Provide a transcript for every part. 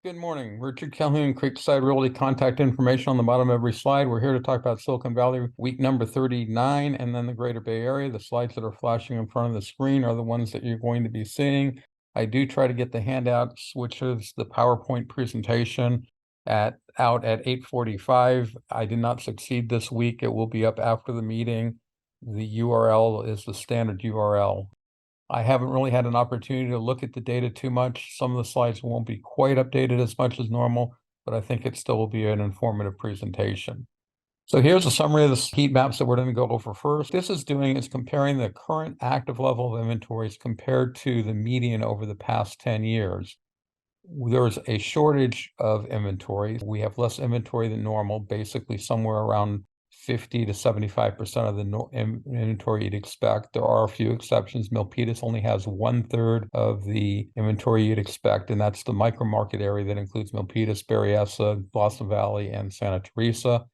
Good morning. Richard Calhoun, Creekside Realty. Contact information on the bottom of every slide. We're here to talk about Silicon Valley week number 39 and then the Greater Bay Area. The slides that are flashing in front of the screen are the ones that you're going to be seeing. I do try to get the handouts, which is the PowerPoint presentation, out at 8:45. I did not succeed this week. It will be up after the meeting. The URL is the standard URL. I haven't really had an opportunity to look at the data too much. Some of the slides won't be quite updated as much as normal, but I think it still will be an informative presentation. So here's a summary of the heat maps that we're going to go over first. This is comparing the current active level of inventories compared to the median over the past 10 years. There's a shortage of inventory. We have less inventory than normal, basically somewhere around 50 to 75% of the inventory you'd expect. There are a few exceptions. Milpitas only has 1/3 of the inventory you'd expect, and that's the micro market area that includes Milpitas, Berryessa, Blossom Valley, and Santa Teresa.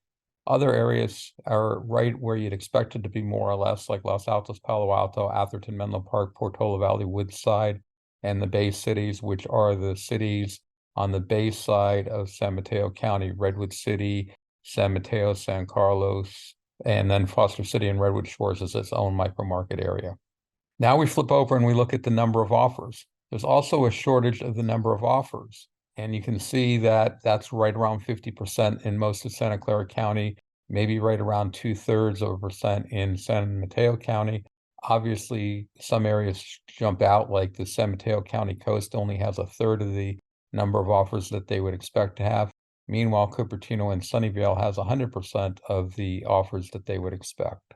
Other areas are right where you'd expect it to be more or less, like Los Altos, Palo Alto, Atherton, Menlo Park, Portola Valley, Woodside, and the Bay cities, which are the cities on the bay side of San Mateo County: Redwood City, San Mateo, San Carlos, and then Foster City and Redwood Shores is its own micro market area. Now we flip over and we look at the number of offers. There's also a shortage of the number of offers. And you can see that that's right around 50% in most of Santa Clara County, maybe right around 2/3% in San Mateo County. Obviously, some areas jump out, like the San Mateo County coast only has 1/3 of the number of offers that they would expect to have. Meanwhile, Cupertino and Sunnyvale has 100% of the offers that they would expect.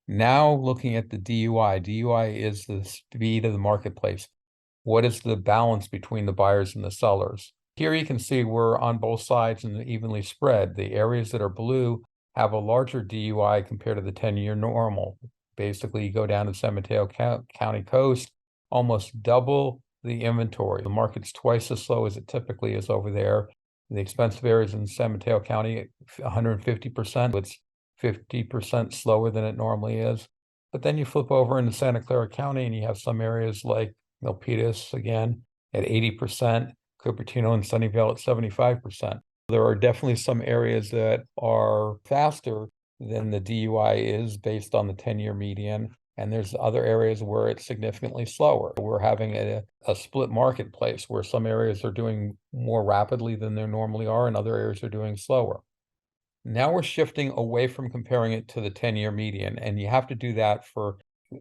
Now looking at the DUI. DUI is the speed of the marketplace. What is the balance between the buyers and the sellers? Here you can see we're on both sides and evenly spread. The areas that are blue have a larger DUI compared to the 10-year normal. Basically, you go down to San Mateo County coast, almost double the inventory. The market's twice as slow as it typically is over there. The expensive areas in San Mateo County, 150%. It's 50% slower than it normally is. But then you flip over into Santa Clara County and you have some areas like Milpitas, again, at 80%, Cupertino and Sunnyvale at 75%. There are definitely some areas that are faster than the DUI is based on the 10-year median, and there's other areas where it's significantly slower. We're having a split marketplace where some areas are doing more rapidly than they normally are, and other areas are doing slower. Now we're shifting away from comparing it to the 10-year median, and you have to do that for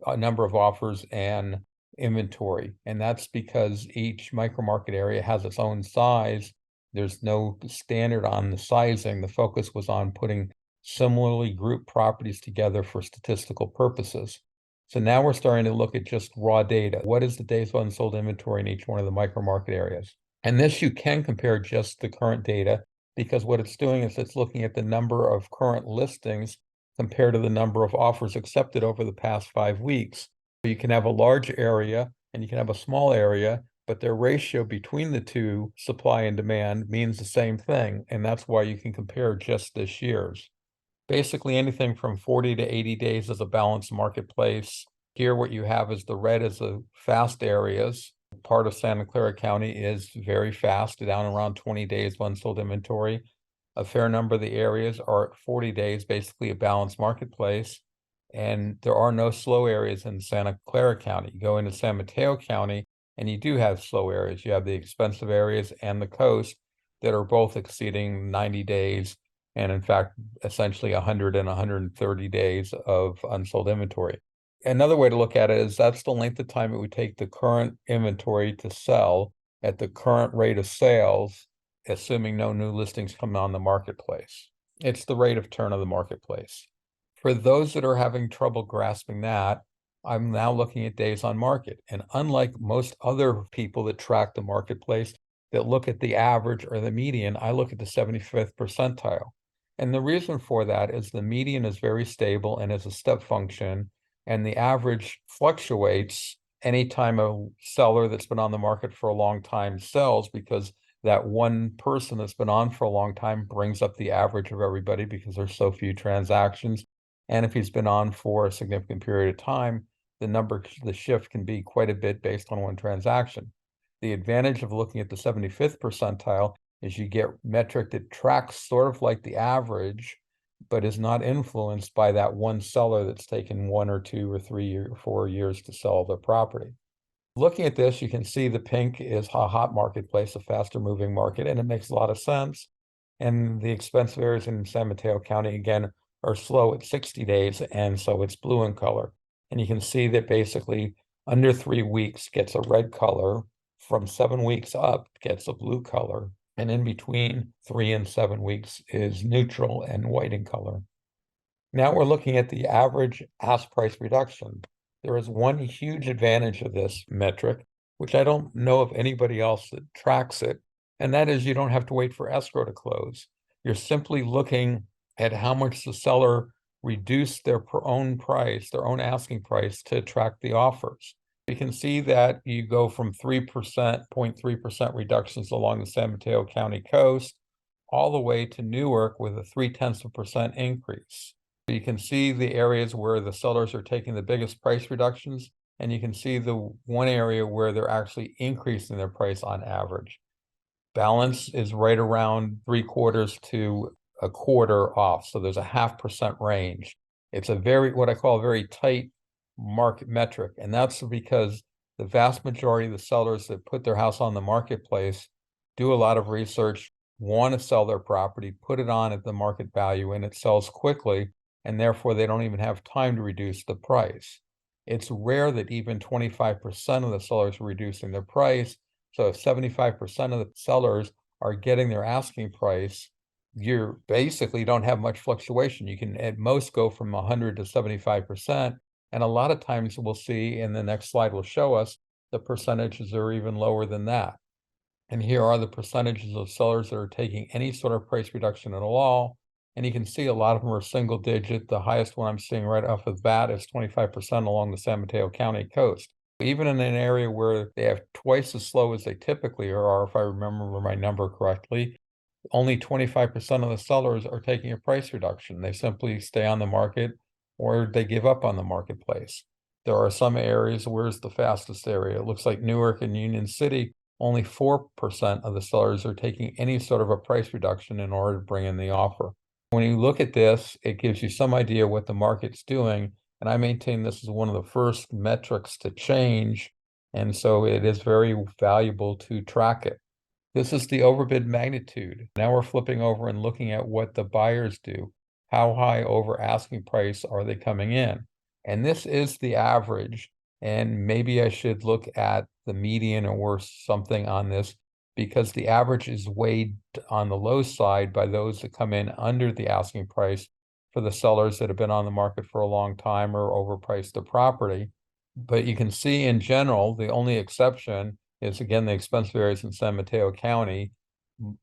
a number of offers and inventory. And that's because each micro market area has its own size. There's no standard on the sizing. The focus was on putting similarly grouped properties together for statistical purposes. So now we're starting to look at just raw data. What is the days of unsold inventory in each one of the micro market areas? And this you can compare just the current data, because what it's doing is it's looking at the number of current listings compared to the number of offers accepted over the past 5 weeks. You can have a large area and you can have a small area, but their ratio between the two, supply and demand, means the same thing. And that's why you can compare just this year's. Basically, anything from 40 to 80 days is a balanced marketplace. Here, what you have is the red is the fast areas. Part of Santa Clara County is very fast, down around 20 days of unsold inventory. A fair number of the areas are at 40 days, basically a balanced marketplace. And there are no slow areas in Santa Clara County. You go into San Mateo County, and you do have slow areas. You have the expensive areas and the coast that are both exceeding 90 days, and in fact, essentially 100 and 130 days of unsold inventory. Another way to look at it is that's the length of time it would take the current inventory to sell at the current rate of sales, assuming no new listings come on the marketplace. It's the rate of turn of the marketplace. For those that are having trouble grasping that, I'm now looking at days on market. And unlike most other people that track the marketplace that look at the average or the median, I look at the 75th percentile. And the reason for that is the median is very stable and is a step function, and the average fluctuates anytime a seller that's been on the market for a long time sells, because that one person that's been on for a long time brings up the average of everybody because there's so few transactions. And if he's been on for a significant period of time, the shift can be quite a bit based on one transaction. The advantage of looking at the 75th percentile is you get metric that tracks sort of like the average, but is not influenced by that one seller that's taken 1 or 2 or 3 or 4 years to sell their property. Looking at this, you can see the pink is a hot marketplace, a faster moving market, and it makes a lot of sense. And the expense areas in San Mateo County, again, are slow at 60 days, and so it's blue in color. And you can see that basically under 3 weeks gets a red color, from 7 weeks up gets a blue color, and in between 3 and 7 weeks is neutral and white in color. Now we're looking at the average ask price reduction. There is one huge advantage of this metric, which I don't know of anybody else that tracks it, and that is you don't have to wait for escrow to close. You're simply looking at how much the seller reduced their own price, their own asking price, to attract the offers. You can see that you go from 3%, 0.3% reductions along the San Mateo County coast, all the way to Newark with a 0.3% increase. You can see the areas where the sellers are taking the biggest price reductions, and you can see the one area where they're actually increasing their price on average. Balance is right around 3/4 to 1/4 off, so there's a 0.5% range. It's a what I call a very tight market metric, and that's because the vast majority of the sellers that put their house on the marketplace do a lot of research, want to sell their property, put it on at the market value, and it sells quickly, and therefore they don't even have time to reduce the price. It's rare that even 25% of the sellers are reducing their price. So if 75% of the sellers are getting their asking price, you basically don't have much fluctuation. You can at most go from 100 to 75%. And a lot of times we'll see, and the next slide will show us, the percentages are even lower than that. And here are the percentages of sellers that are taking any sort of price reduction at all. And you can see a lot of them are single digit. The highest one I'm seeing right off of the bat is 25% along the San Mateo County coast. Even in an area where they have twice as slow as they typically are, if I remember my number correctly, only 25% of the sellers are taking a price reduction. They simply stay on the market or they give up on the marketplace. There are some areas, where's the fastest area? It looks like Newark and Union City, only 4% of the sellers are taking any sort of a price reduction in order to bring in the offer. When you look at this, it gives you some idea what the market's doing. And I maintain this is one of the first metrics to change. And so it is very valuable to track it. This is the overbid magnitude. Now we're flipping over and looking at what the buyers do. How high over asking price are they coming in? And this is the average. And maybe I should look at the median or something on this, because the average is weighed on the low side by those that come in under the asking price for the sellers that have been on the market for a long time or overpriced the property. But you can see in general, the only exception is, again, the expense areas in San Mateo County.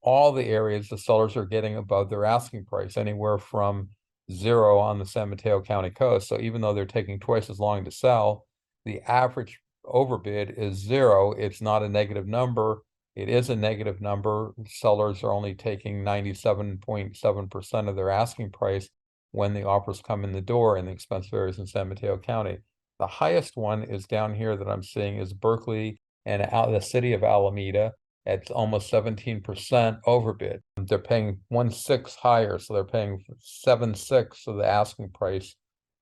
All the areas the sellers are getting above their asking price, anywhere from 0 on the San Mateo County coast. So even though they're taking twice as long to sell, the average overbid is 0. It's not a negative number. It is a negative number. Sellers are only taking 97.7% of their asking price when the offers come in the door in the expense areas in San Mateo County. The highest one is down here that I'm seeing is Berkeley and the city of Alameda at almost 17% overbid. They're paying 1/6 higher, so they're paying 7/6 of the asking price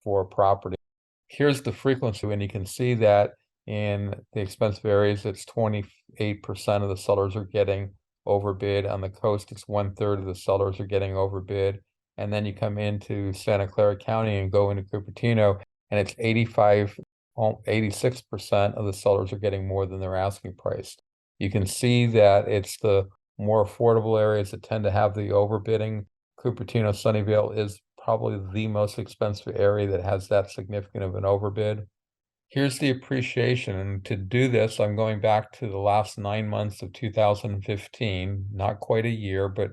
for a property. Here's the frequency, and you can see that in the expensive areas, it's 28% of the sellers are getting overbid. On the coast, it's 1/3 of the sellers are getting overbid. And then you come into Santa Clara County and go into Cupertino, and it's 86% of the sellers are getting more than their asking price. You can see that it's the more affordable areas that tend to have the overbidding. Cupertino, Sunnyvale is probably the most expensive area that has that significant of an overbid. Here's the appreciation. And to do this, I'm going back to the last 9 months of 2015, not quite a year, but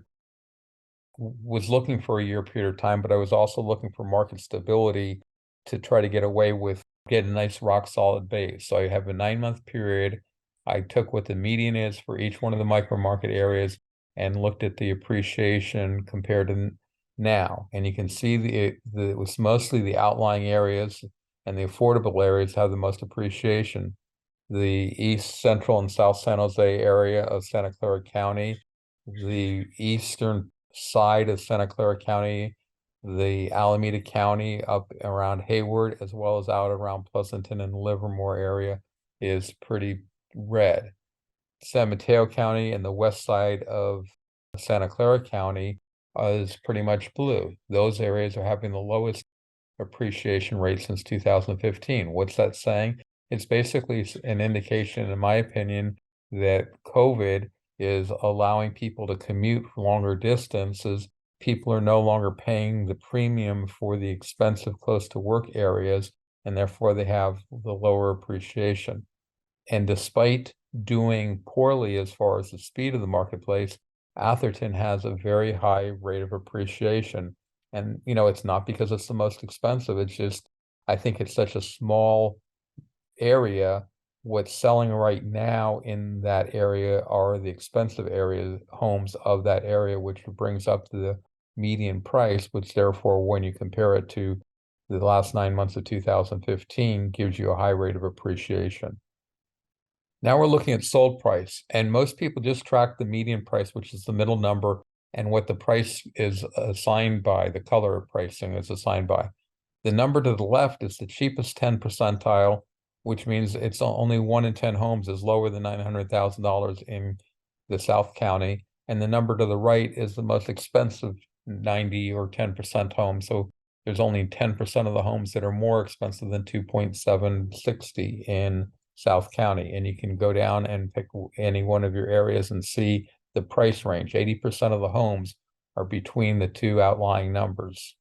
was looking for a year period of time, but I was also looking for market stability to try to get away with get a nice rock solid base. So I have a 9-month period. I took what the median is for each one of the micro market areas and looked at the appreciation compared to now. And you can see it was mostly the outlying areas and the affordable areas have the most appreciation. the east, central, and south San Jose area of Santa Clara County, the eastern side of Santa Clara County, the Alameda County up around Hayward, as well as out around Pleasanton and Livermore area is pretty red. San Mateo County and the west side of Santa Clara County is pretty much blue. Those areas are having the lowest appreciation rate since 2015. What's that saying? It's basically an indication, in my opinion, that COVID is allowing people to commute longer distances. People are no longer paying the premium for the expensive close to work areas, and therefore they have the lower appreciation. And despite doing poorly as far as the speed of the marketplace, Atherton has a very high rate of appreciation. And, it's not because it's the most expensive. It's just, I think it's such a small area. What's selling right now in that area are the expensive area homes of that area, which brings up the median price, which therefore, when you compare it to the last 9 months of 2015, gives you a high rate of appreciation. Now we're looking at sold price, and most people just track the median price, which is the middle number, and what the price is assigned by, the color of pricing is assigned by. The number to the left is the cheapest 10 percentile, which means it's only 1 in 10 homes is lower than $900,000 in the South County. And the number to the right is the most expensive 90 or 10% home. So there's only 10% of the homes that are more expensive than 2.760 in South County. And you can go down and pick any one of your areas and see the price range. 80% of the homes are between the two outlying numbers.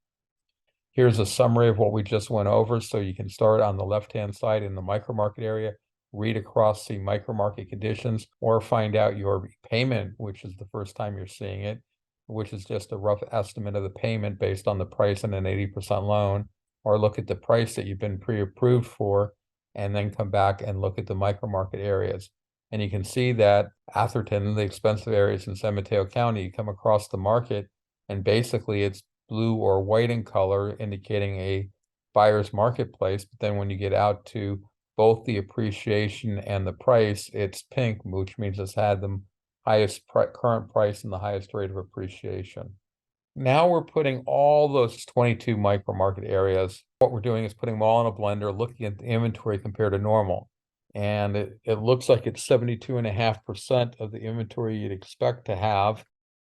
Here's a summary of what we just went over. So you can start on the left-hand side in the micro market area, read across, see micro market conditions, or find out your payment, which is the first time you're seeing it, which is just a rough estimate of the payment based on the price and an 80% loan, or look at the price that you've been pre-approved for, and then come back and look at the micro market areas. And you can see that Atherton, the expensive areas in San Mateo County, you come across the market, and basically it's blue or white in color, indicating a buyer's marketplace. But then when you get out to both the appreciation and the price, it's pink, which means it's had the highest current price and the highest rate of appreciation. Now we're putting all those 22 micro market areas. What we're doing is putting them all in a blender, looking at the inventory compared to normal. And it looks like it's 72.5% of the inventory you'd expect to have.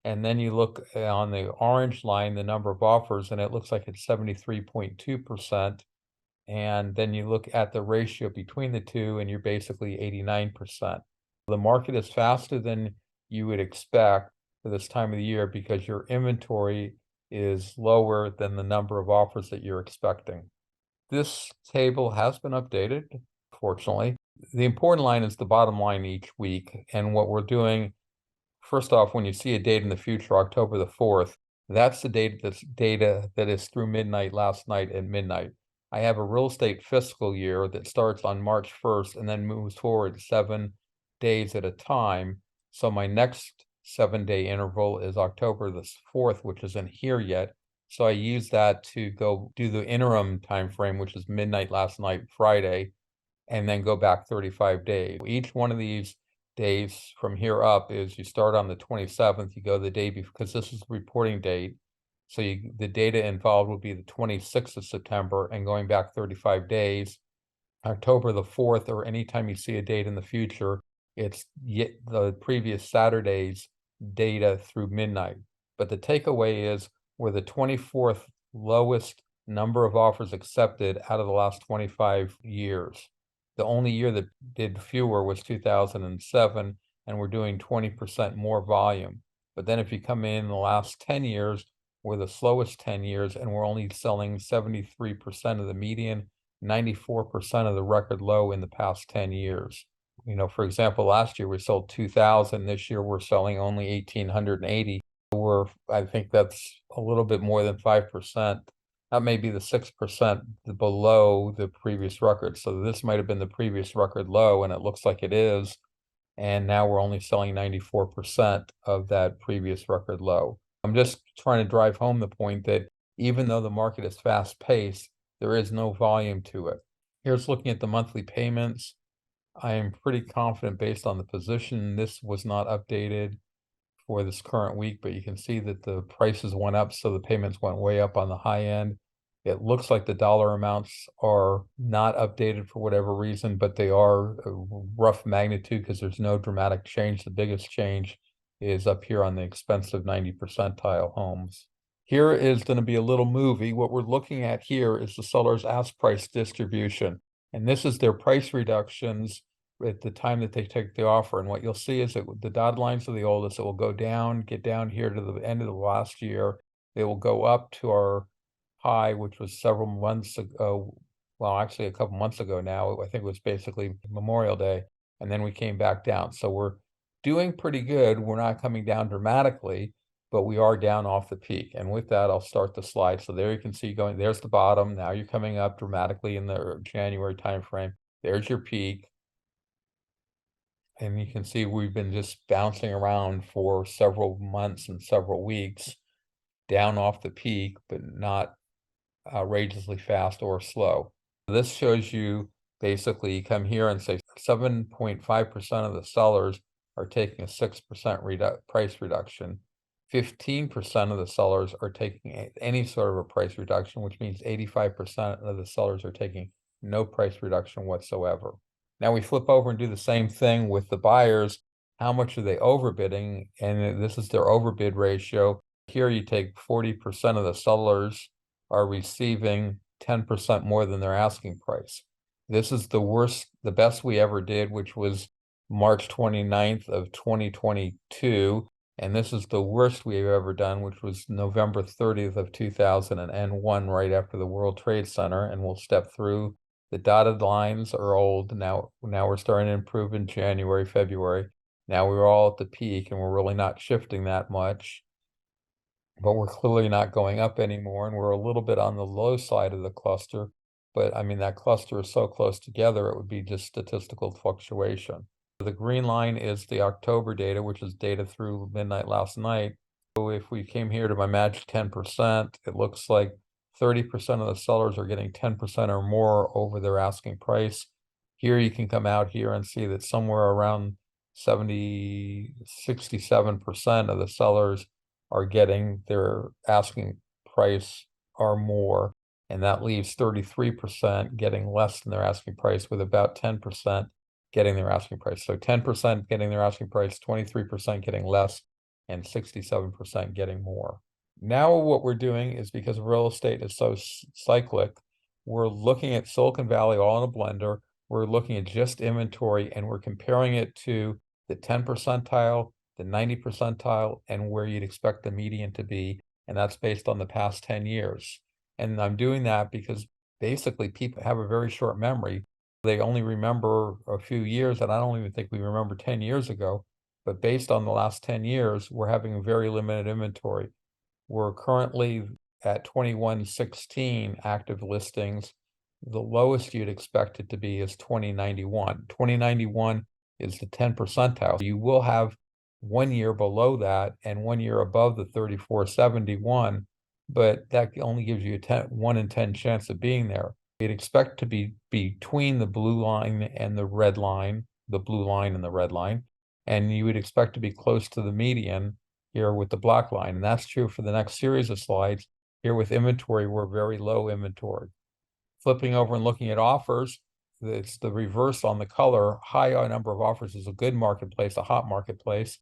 And then you look on the orange line, the number of offers, and it looks like it's 73.2%. And then you look at the ratio between the two, and you're basically 89%. The market is faster than you would expect for this time of the year because your inventory is lower than the number of offers that you're expecting. This table has been updated, fortunately. The important line is the bottom line each week. And what we're doing, first off, when you see a date in the future, October the 4th, that's the data that is through midnight last night at midnight. I have a real estate fiscal year that starts on March 1st and then moves forward 7 days at a time. So my next 7-day interval is October the 4th, which isn't here yet. So I use that to go do the interim time frame, which is midnight last night, Friday, and then go back 35 days. Each one of these days from here up is you start on the 27th, you go the day before, because this is the reporting date. So the data involved would be the 26th of September and going back 35 days, October the 4th, or anytime you see a date in the future, it's the previous Saturday's data through midnight. But the takeaway is we're the 24th lowest number of offers accepted out of the last 25 years. The only year that did fewer was 2007, and we're doing 20% more volume. But then if you come in the last 10 years, we're the slowest 10 years, and we're only selling 73% of the median, 94% of the record low in the past 10 years. For example, last year we sold 2,000. This year we're selling only 1,880. I think that's a little bit more than 5%. That may be the 6% below the previous record. So this might have been the previous record low, and it looks like it is. And now we're only selling 94% of that previous record low. I'm just trying to drive home the point that even though the market is fast paced, there is no volume to it. Here's looking at the monthly payments. I am pretty confident based on the position, this was not updated for this current week, but you can see that the prices went up, so the payments went way up on the high end. It looks like the dollar amounts are not updated for whatever reason, but they are a rough magnitude because there's no dramatic change. The biggest change is up here on the expensive 90 percentile homes. Here is going to be a little movie. What we're looking at here is the seller's ask price distribution, and this is their price reductions at the time that they take the offer. And what you'll see is that the dotted lines are the oldest. It will go down, get down here to the end of the last year. They will go up to our high, which was several months ago. Well, actually a couple months ago now. I think it was basically Memorial Day. And then we came back down. So we're doing pretty good. We're not coming down dramatically, but we are down off the peak. And with that, I'll start the slide. So there you can see going, there's the bottom. Now you're coming up dramatically in the January timeframe. There's your peak. And you can see we've been just bouncing around for several months and several weeks down off the peak, but not outrageously fast or slow. This shows you basically you come here and say 7.5% of the sellers are taking a 6% price reduction. 15% of the sellers are taking any sort of a price reduction, which means 85% of the sellers are taking no price reduction whatsoever. Now we flip over and do the same thing with the buyers. How much are they overbidding? And this is their overbid ratio. Here you take 40% of the sellers are receiving 10% more than their asking price. This is the worst, the best we ever did, which was March 29th of 2022. And this is the worst we've ever done, which was November 30th of 2001, right after the World Trade Center. And we'll step through. The dotted lines are old. Now we're starting to improve in January, February. Now we're all at the peak and we're really not shifting that much, but we're clearly not going up anymore. And we're a little bit on the low side of the cluster. But I mean, that cluster is so close together, it would be just statistical fluctuation. The green line is the October data, which is data through midnight last night. So if we came here to my magic 10%, it looks like 30% of the sellers are getting 10% or more over their asking price. Here you can come out here and see that somewhere around 67% of the sellers are getting their asking price or more. And that leaves 33% getting less than their asking price, with about 10% getting their asking price. So 10% getting their asking price, 23% getting less, and 67% getting more. Now what we're doing is, because real estate is so cyclic, we're looking at Silicon Valley all in a blender. We're looking at just inventory and we're comparing it to the 10 percentile, the 90 percentile, and where you'd expect the median to be. And that's based on the past 10 years. And I'm doing that because basically people have a very short memory. They only remember a few years, and I don't even think we remember 10 years ago. But based on the last 10 years, we're having a very limited inventory. We're currently at 2116 active listings. The lowest you'd expect it to be is 2091. 2091 is the 10 percentile. You will have 1 year below that and 1 year above the 3471, but that only gives you a 1 in 10 chance of being there. You'd expect to be between the blue line and the red line, the blue line and the red line, and you would expect to be close to the median here with the black line. And that's true for the next series of slides. Here with inventory, we're very low inventory. Flipping over and looking at offers, it's the reverse on the color. High number of offers is a good marketplace, a hot marketplace.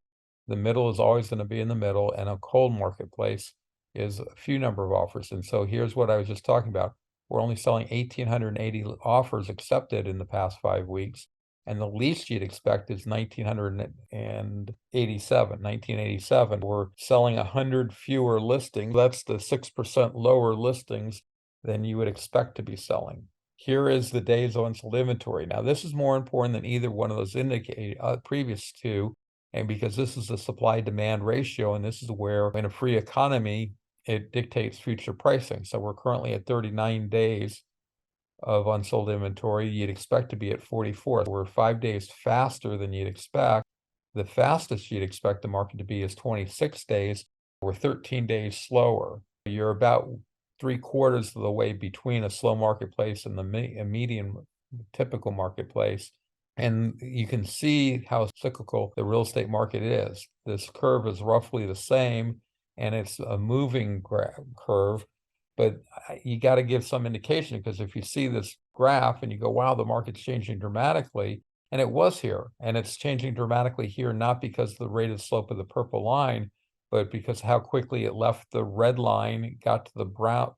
The middle is always going to be in the middle, and a cold marketplace is a few number of offers. And so here's what I was just talking about. We're only selling 1,880 offers accepted in the past 5 weeks. And the least you'd expect is 1987. We're selling 100 fewer listings. That's the 6% lower listings than you would expect to be selling. Here is the days on sold inventory. Now, this is more important than either one of those previous two, and because this is the supply-demand ratio, and this is where in a free economy, it dictates future pricing. So we're currently at 39 days of unsold inventory. You'd expect to be at 44. We're 5 days faster than you'd expect. The fastest you'd expect the market to be is 26 days. We're 13 days slower. You're about 3/4 of the way between a slow marketplace and a median typical marketplace. And you can see how cyclical the real estate market is. This curve is roughly the same, and it's a moving curve, but you got to give some indication, because if you see this graph and you go, wow, the market's changing dramatically, and it was here, and it's changing dramatically here, not because of the rate of slope of the purple line, but because how quickly it left the red line, got to the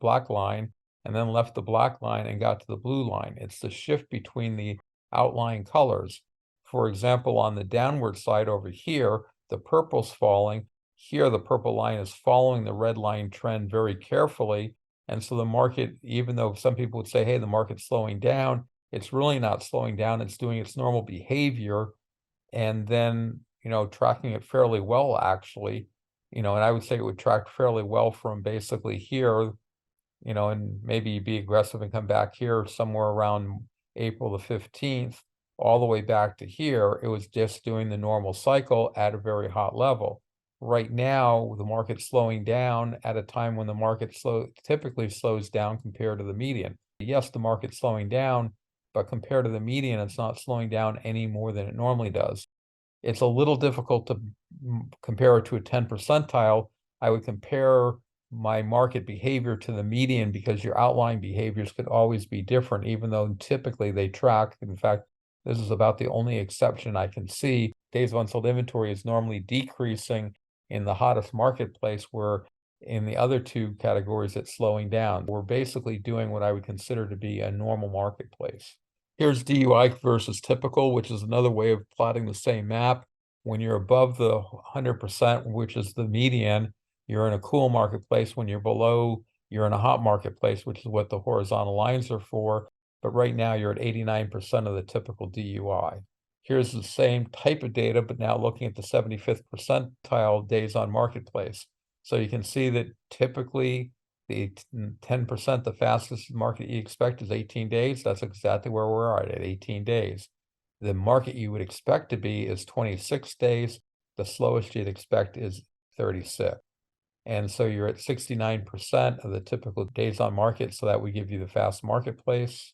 black line, and then left the black line and got to the blue line. It's the shift between the outlying colors. For example, on the downward side over here, the purple's falling. Here, the purple line is following the red line trend very carefully. And so the market, even though some people would say, hey, the market's slowing down, it's really not slowing down. It's doing its normal behavior. And then, tracking it fairly well, actually, and I would say it would track fairly well from basically here, and maybe be aggressive and come back here somewhere around April the 15th, all the way back to here. It was just doing the normal cycle at a very hot level. Right now, the market's slowing down at a time when the market typically slows down compared to the median. Yes, the market's slowing down, but compared to the median, it's not slowing down any more than it normally does. It's a little difficult to compare it to a 10 percentile. I would compare my market behavior to the median, because your outlying behaviors could always be different, even though typically they track. In fact, this is about the only exception I can see. Days of unsold inventory is normally decreasing in the hottest marketplace, where in the other two categories it's slowing down. We're basically doing what I would consider to be a normal marketplace. Here's DUI versus typical, which is another way of plotting the same map. When you're above the 100%, which is the median, you're in a cool marketplace. When you're below, you're in a hot marketplace, which is what the horizontal lines are for. But right now you're at 89% of the typical DUI. Here's the same type of data, but now looking at the 75th percentile days on marketplace. So you can see that typically the 10%, the fastest market you expect is 18 days. That's exactly where we're at 18 days. The market you would expect to be is 26 days. The slowest you'd expect is 36. And so you're at 69% of the typical days on market. So that would give you the fast marketplace.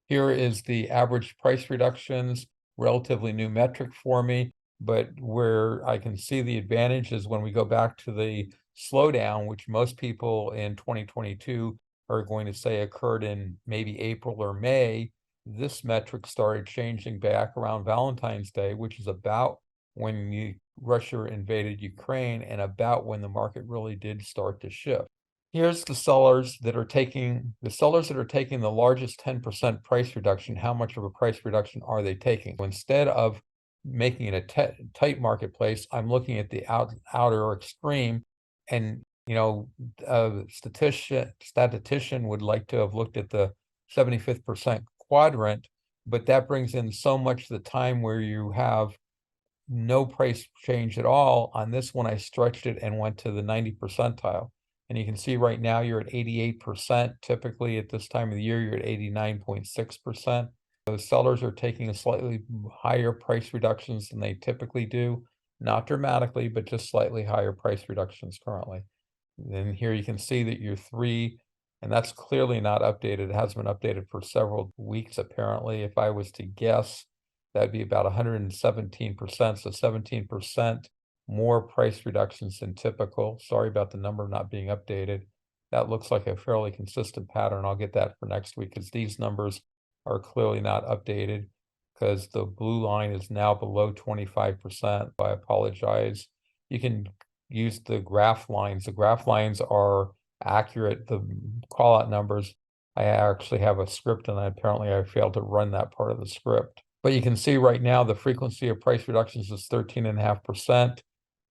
Here is the average price reductions, relatively new metric for me, but where I can see the advantage is when we go back to the slowdown, which most people in 2022 are going to say occurred in maybe April or May. This metric started changing back around Valentine's Day, which is about when Russia invaded Ukraine, and about when the market really did start to shift. Here's the sellers that are taking the largest 10% price reduction. How much of a price reduction are they taking? So instead of making it a tight marketplace, I'm looking at the outer extreme. And a statistician would like to have looked at the 75th percent quadrant, but that brings in so much the time where you have no price change at all. On this one, I stretched it and went to the 90th percentile. And you can see right now you're at 88%. Typically at this time of the year, you're at 89.6%. The sellers are taking a slightly higher price reductions than they typically do. Not dramatically, but just slightly higher price reductions currently. Then here you can see that your three, and that's clearly not updated. It hasn't been updated for several weeks, apparently. If I was to guess, that'd be about 117%. So 17% more price reductions than typical. Sorry about the number not being updated. That looks like a fairly consistent pattern. I'll get that for next week, because these numbers are clearly not updated, because the blue line is now below 25%. I apologize. You can use the graph lines. The graph lines are accurate. The call out numbers, I actually have a script, and apparently I failed to run that part of the script. But you can see right now the frequency of price reductions is 13.5%.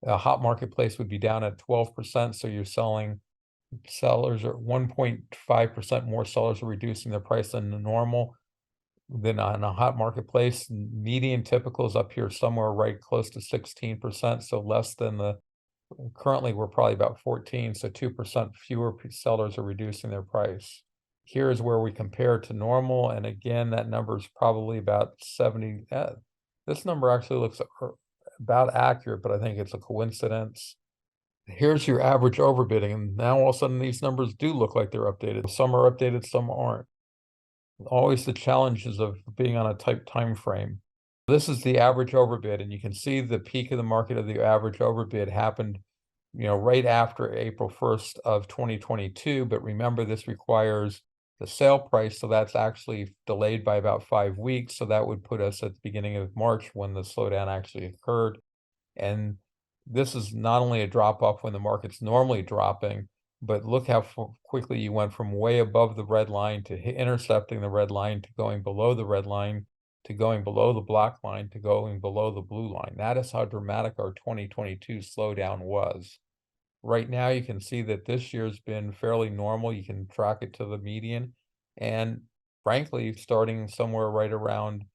A hot marketplace would be down at 12%. So you're sellers are 1.5% more sellers are reducing their price than the normal. Then on a hot marketplace, median typical is up here somewhere right close to 16%. So less than currently we're probably about 14. So 2% fewer sellers are reducing their price. Here is where we compare to normal. And again, that number is probably about 70. This number actually looks about accurate, but I think it's a coincidence. Here's your average overbidding. And now all of a sudden these numbers do look like they're updated. Some are updated, some aren't. Always the challenges of being on a tight time frame. This is the average overbid, and you can see the peak of the market of the average overbid happened, right after April 1st of 2022. But remember, this requires the sale price, so that's actually delayed by about 5 weeks. So that would put us at the beginning of March when the slowdown actually occurred. And this is not only a drop off when the market's normally dropping, but look how quickly you went from way above the red line to intercepting the red line to going below the red line to going below the black line to going below the blue line. That is how dramatic our 2022 slowdown was. Right now, you can see that this year's been fairly normal. You can track it to the median. And frankly, starting somewhere right around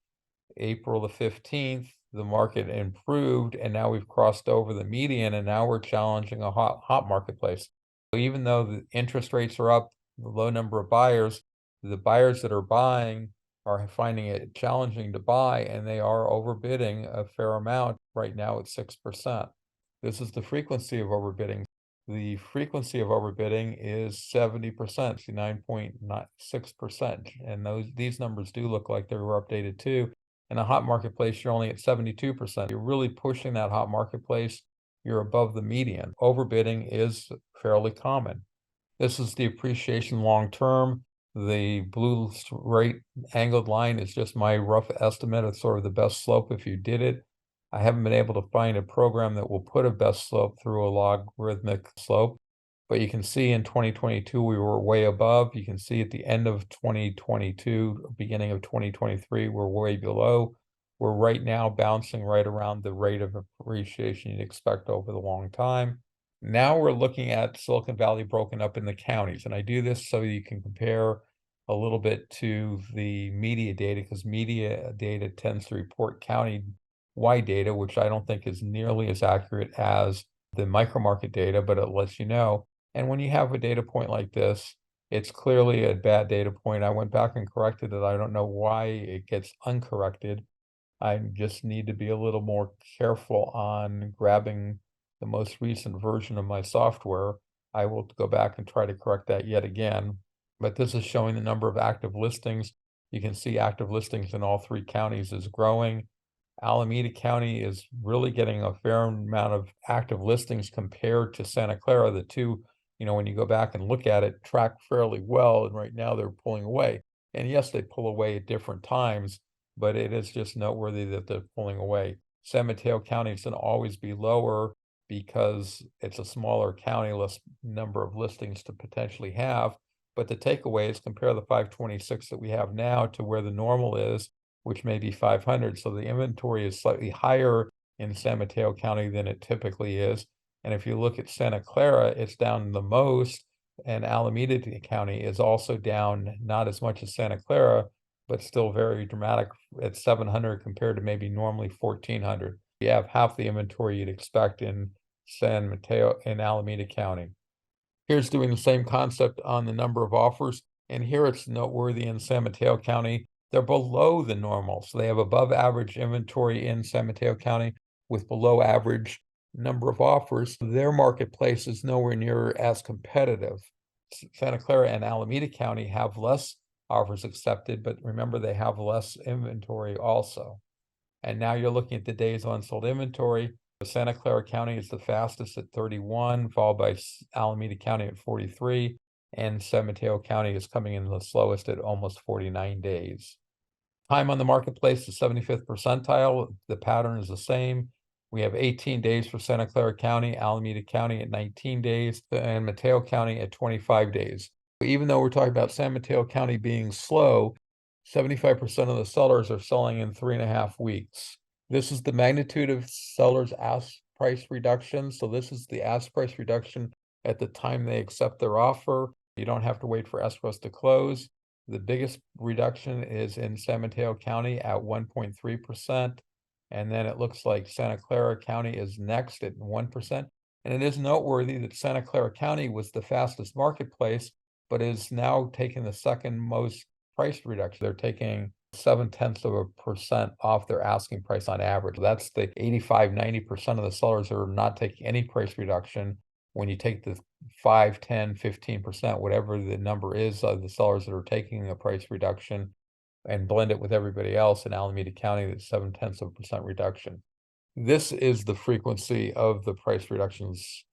April the 15th, the market improved, and now we've crossed over the median, and now we're challenging a hot marketplace. So even though the interest rates are up, the low number of buyers, the buyers that are buying are finding it challenging to buy, and they are overbidding a fair amount right now at 6%. This is the frequency of overbidding. The frequency of overbidding is 70%, 9.6%. And these numbers do look like they were updated too. In a hot marketplace, you're only at 72%. You're really pushing that hot marketplace. You're above the median. Overbidding is fairly common. This is the appreciation long term. The blue straight angled line is just my rough estimate of sort of the best slope if you did it. I haven't been able to find a program that will put a best slope through a logarithmic slope, but you can see in 2022 we were way above. You can see at the end of 2022, beginning of 2023, we're way below. We're right now bouncing right around the rate of appreciation you'd expect over the long time. Now we're looking at Silicon Valley broken up in the counties, and I do this so you can compare a little bit to the media data, because media data tends to report county-wide data, which I don't think is nearly as accurate as the micromarket data, but it lets you know. And when you have a data point like this, it's clearly a bad data point. I went back and corrected it. I don't know why it gets uncorrected. I just need to be a little more careful on grabbing the most recent version of my software. I will go back and try to correct that yet again. But this is showing the number of active listings. You can see active listings in all three counties is growing. Alameda County is really getting a fair amount of active listings compared to Santa Clara. The two, when you go back and look at it, track fairly well. And right now they're pulling away. And yes, they pull away at different times, but it is just noteworthy that they're pulling away. San Mateo County is going to always be lower because it's a smaller county, less number of listings to potentially have. But the takeaway is compare the 526 that we have now to where the normal is, which may be 500. So the inventory is slightly higher in San Mateo County than it typically is. And if you look at Santa Clara, it's down the most, and Alameda County is also down, not as much as Santa Clara, but still very dramatic at 700 compared to maybe normally 1,400. You have half the inventory you'd expect in San Mateo in Alameda County. Here's doing the same concept on the number of offers, and here it's noteworthy in San Mateo County. They're below the normal, so they have above average inventory in San Mateo County with below average number of offers. Their marketplace is nowhere near as competitive. Santa Clara and Alameda County have less offers accepted, but remember they have less inventory also. And now you're looking at the days on sold inventory. Santa Clara County is the fastest at 31, followed by Alameda County at 43, and San Mateo County is coming in the slowest at almost 49 days. Time on the marketplace is 75th percentile. The pattern is the same. We have 18 days for Santa Clara County, Alameda County at 19 days, and Mateo County at 25 days. Even though we're talking about San Mateo County being slow, 75% of the sellers are selling in 3.5 weeks. This is the magnitude of sellers' ask price reduction. So this is the ask price reduction at the time they accept their offer. You don't have to wait for escrows to close. The biggest reduction is in San Mateo County at 1.3%. And then it looks like Santa Clara County is next at 1%. And it is noteworthy that Santa Clara County was the fastest marketplace, but is now taking the second most price reduction. They're taking 0.7% off their asking price on average. That's the 85–90% of the sellers are not taking any price reduction. When you take the 5, 10, 15%, whatever the number is of the sellers that are taking a price reduction, and blend it with everybody else in Alameda County, that's 0.7% reduction. This is the frequency of the price reductions.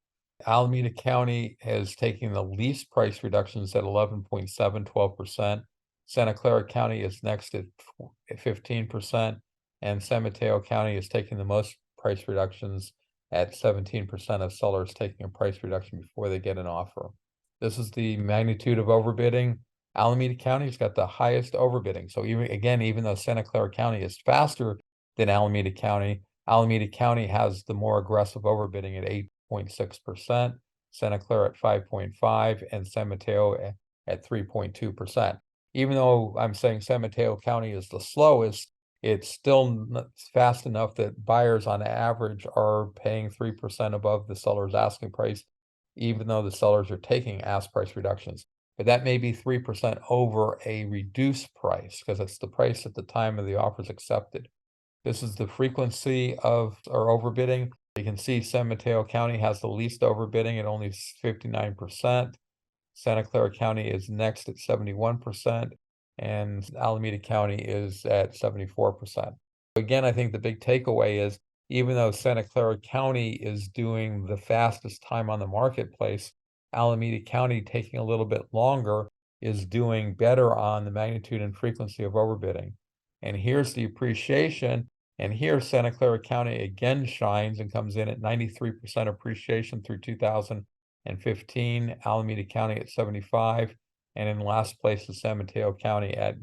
Alameda County has taken the least price reductions at 11.7, 12%. Santa Clara County is next at 15%, and San Mateo County is taking the most price reductions at 17% of sellers taking a price reduction before they get an offer. This is the magnitude of overbidding. Alameda County's got the highest overbidding. So even though Santa Clara County is faster than Alameda County has the more aggressive overbidding at 8.6%, Santa Clara at 5.5%, and San Mateo at 3.2%. Even though I'm saying San Mateo County is the slowest, it's still fast enough that buyers on average are paying 3% above the seller's asking price, even though the sellers are taking ask price reductions. But that may be 3% over a reduced price because it's the price at the time of the offers accepted. This is the frequency of our overbidding. You can see San Mateo County has the least overbidding at only 59%. Santa Clara County is next at 71%, and Alameda County is at 74%. Again, I think the big takeaway is even though Santa Clara County is doing the fastest time on the marketplace, Alameda County, taking a little bit longer, is doing better on the magnitude and frequency of overbidding. And here's the appreciation. And here Santa Clara County again shines and comes in at 93% appreciation through 2015, Alameda County at 75, and in last place is San Mateo County at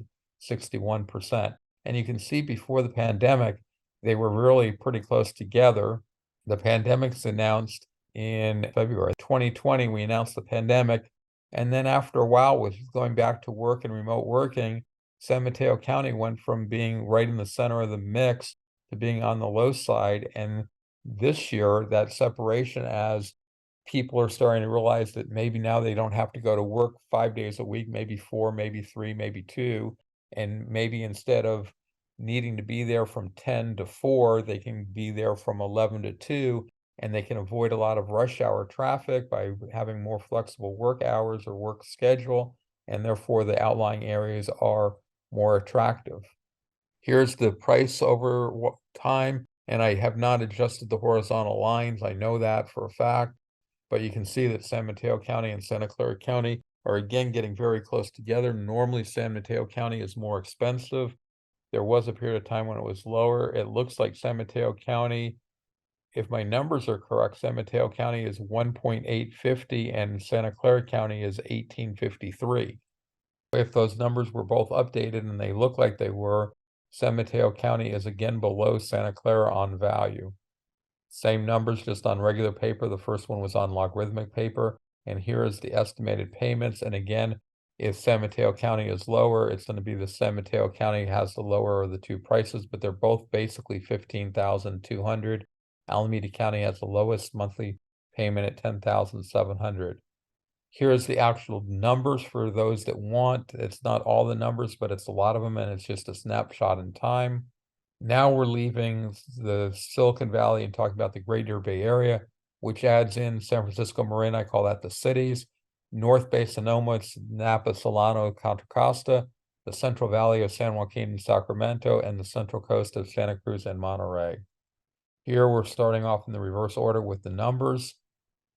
61%. And you can see before the pandemic, they were really pretty close together. The pandemic's announced in February 2020, we announced the pandemic. And then after a while, with going back to work and remote working, San Mateo County went from being right in the center of the mix to being on the low side. And this year, that separation, as people are starting to realize that maybe now they don't have to go to work 5 days a week, maybe 4, maybe 3, maybe 2, and maybe instead of needing to be there from 10 to 4, they can be there from 11 to 2, and they can avoid a lot of rush hour traffic by having more flexible work hours or work schedule, and therefore the outlying areas are more attractive. Here's the price over time, and I have not adjusted the horizontal lines. I know that for a fact, but you can see that San Mateo County and Santa Clara County are again getting very close together. Normally, San Mateo County is more expensive. There was a period of time when it was lower. It looks like San Mateo County, if my numbers are correct, San Mateo County is 1.850 and Santa Clara County is 1853. If those numbers were both updated and they look like they were, San Mateo County is again below Santa Clara on value. Same numbers, just on regular paper. The first one was on logarithmic paper. And here is the estimated payments. And again, if San Mateo County is lower, it's going to be the San Mateo County has the lower of the two prices, but they're both basically $15,200. Alameda County has the lowest monthly payment at $10,700. Here's the actual numbers for those that want. It's not all the numbers, but it's a lot of them, and it's just a snapshot in time. Now we're leaving the Silicon Valley and talking about the Greater Bay Area, which adds in San Francisco, Marin. I call that the cities. North Bay, Sonoma, it's Napa, Solano, Contra Costa, the Central Valley of San Joaquin and Sacramento, and the Central Coast of Santa Cruz and Monterey. Here we're starting off in the reverse order with the numbers.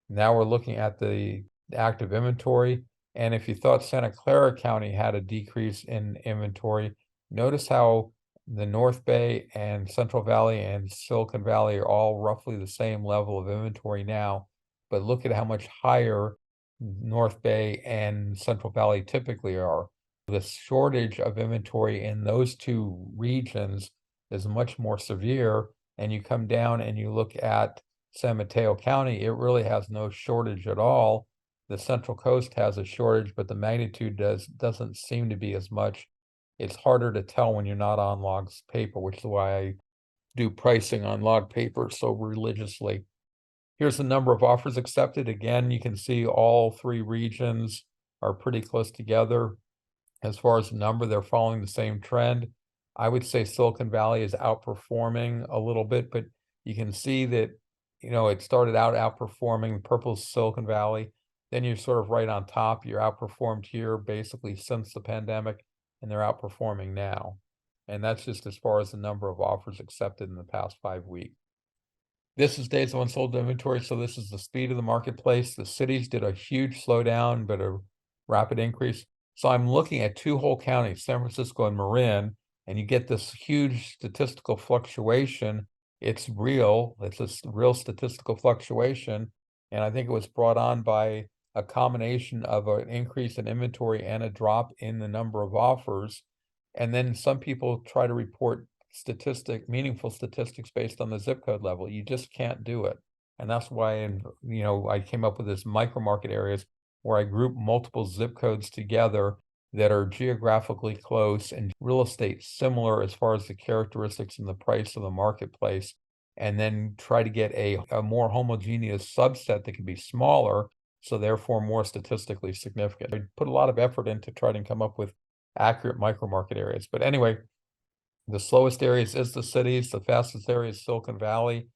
Now we're looking at the active inventory. And if you thought Santa Clara County had a decrease in inventory, notice how the North Bay and Central Valley and Silicon Valley are all roughly the same level of inventory now. But look at how much higher North Bay and Central Valley typically are. The shortage of inventory in those two regions is much more severe. And you come down and you look at San Mateo County, it really has no shortage at all. The Central Coast has a shortage, but the magnitude doesn't seem to be as much. It's harder to tell when you're not on logs paper, which is why I do pricing on log paper so religiously. Here's the number of offers accepted. Again, you can see all three regions are pretty close together. As far as the number, they're following the same trend. I would say Silicon Valley is outperforming a little bit, but you can see that, it started out outperforming purple Silicon Valley. Then you're sort of right on top. You're outperformed here basically since the pandemic. and they're outperforming now. And that's just as far as the number of offers accepted in the past 5 weeks. This is days of unsold inventory, so this is the speed of the marketplace. The cities did a huge slowdown, but a rapid increase. So I'm looking at two whole counties, San Francisco and Marin, and you get this huge statistical fluctuation. It's real. It's a real statistical fluctuation. And I think it was brought on by a combination of an increase in inventory and a drop in the number of offers. And then some people try to report meaningful statistics based on the zip code level. You just can't do it. And that's why, I came up with this micro market areas where I group multiple zip codes together that are geographically close and real estate similar as far as the characteristics and the price of the marketplace, and then try to get a more homogeneous subset that can be smaller, so therefore more statistically significant. I put a lot of effort into trying to come up with accurate micro market areas. But anyway, the slowest areas is the cities, the fastest area is Silicon Valley.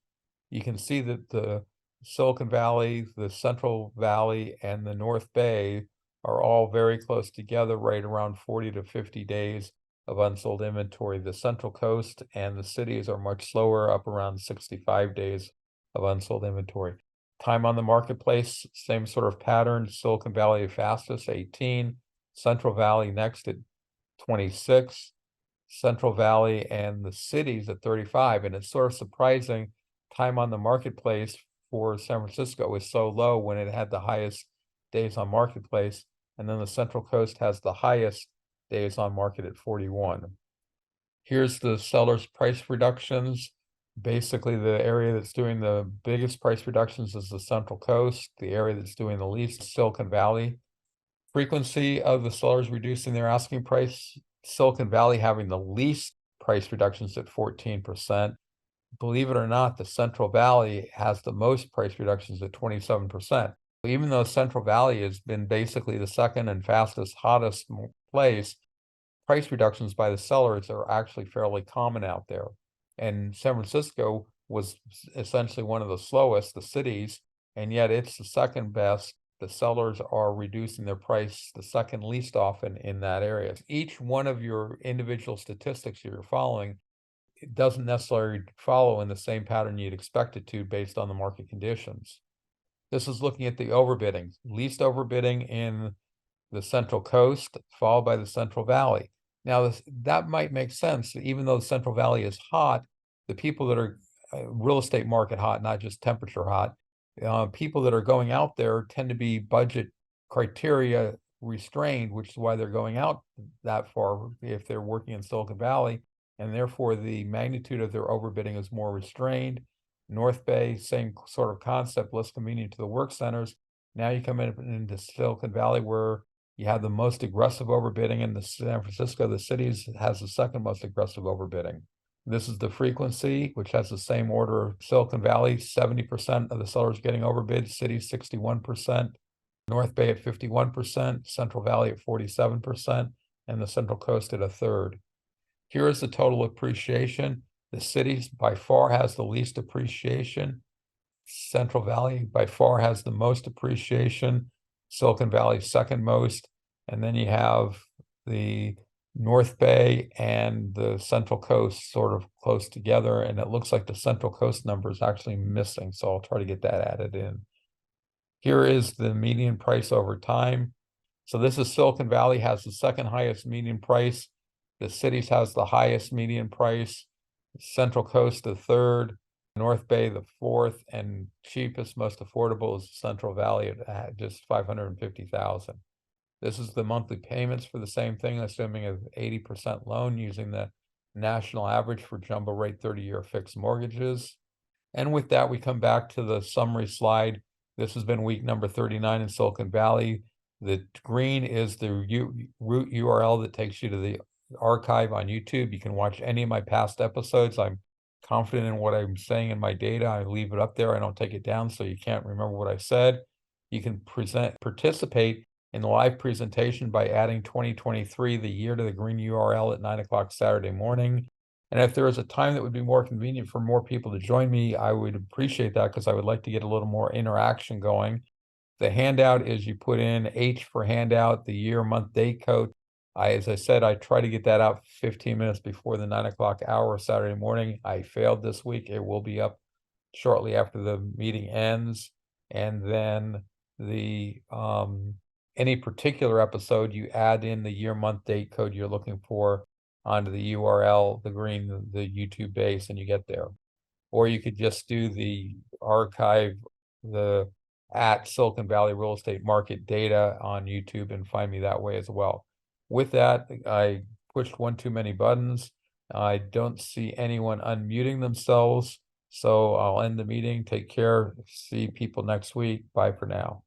You can see that the Silicon Valley, the Central Valley, and the North Bay are all very close together, right around 40 to 50 days of unsold inventory. The Central Coast and the cities are much slower, up around 65 days of unsold inventory. Time on the marketplace, same sort of pattern. Silicon Valley fastest, 18. Central Valley next at 26. Central Valley and the cities at 35. And it's sort of surprising, time on the marketplace for San Francisco is so low when it had the highest days on marketplace. And then the Central Coast has the highest days on market at 41. Here's the sellers' price reductions. Basically, the area that's doing the biggest price reductions is the Central Coast. The area that's doing the least is Silicon Valley. Frequency of the sellers reducing their asking price, Silicon Valley having the least price reductions at 14%. Believe it or not, the Central Valley has the most price reductions at 27%. Even though Central Valley has been basically the second and fastest, hottest place, price reductions by the sellers are actually fairly common out there. And San Francisco was essentially one of the slowest, the cities, and yet it's the second best. The sellers are reducing their price the second least often in that area. Each one of your individual statistics you're following, it doesn't necessarily follow in the same pattern you'd expect it to based on the market conditions. This is looking at the overbidding. Least overbidding in the Central Coast, followed by the Central Valley. Now, that might make sense. Even though the Central Valley is hot, the people that are real estate market hot, not just temperature hot, people that are going out there tend to be budget criteria restrained, which is why they're going out that far if they're working in Silicon Valley, and therefore the magnitude of their overbidding is more restrained. North Bay, same sort of concept, less convenient to the work centers. Now you come into Silicon Valley where you have the most aggressive overbidding, and the San Francisco, the cities, has the second most aggressive overbidding. This is the frequency, which has the same order of Silicon Valley, 70% of the sellers getting overbid, cities 61%, North Bay at 51%, Central Valley at 47%, and the Central Coast at a third. Here is the total appreciation. The cities by far has the least appreciation. Central Valley by far has the most appreciation. Silicon Valley second most. And then you have the North Bay and the Central Coast sort of close together. And it looks like the Central Coast number is actually missing. So I'll try to get that added in. Here is the median price over time. So this is Silicon Valley has the second highest median price. The cities has the highest median price. Central Coast the third, North Bay the fourth, and cheapest, most affordable is Central Valley at just $550,000. This is the monthly payments for the same thing, assuming an 80% loan using the national average for jumbo rate 30-year fixed mortgages. And with that, we come back to the summary slide. This has been week number 39 in Silicon Valley. The green is the root URL that takes you to the archive on YouTube. You can watch any of my past episodes. I'm confident in what I'm saying in my data. I leave it up there. I don't take it down so you can't remember what I said. You can participate in the live presentation by adding 2023, the year, to the green URL at 9 o'clock Saturday morning. And if there is a time that would be more convenient for more people to join me, I would appreciate that because I would like to get a little more interaction going. The handout is you put in H for handout, the year, month, date code. As I said, I try to get that out 15 minutes before the 9 o'clock hour Saturday morning. I failed this week. It will be up shortly after the meeting ends. And then the any particular episode, you add in the year, month, date code you're looking for onto the URL, the YouTube base, and you get there. Or you could just do the archive, the at Silicon Valley Real Estate Market data on YouTube and find me that way as well. With that, I pushed one too many buttons. I don't see anyone unmuting themselves. So I'll end the meeting. Take care. See people next week. Bye for now.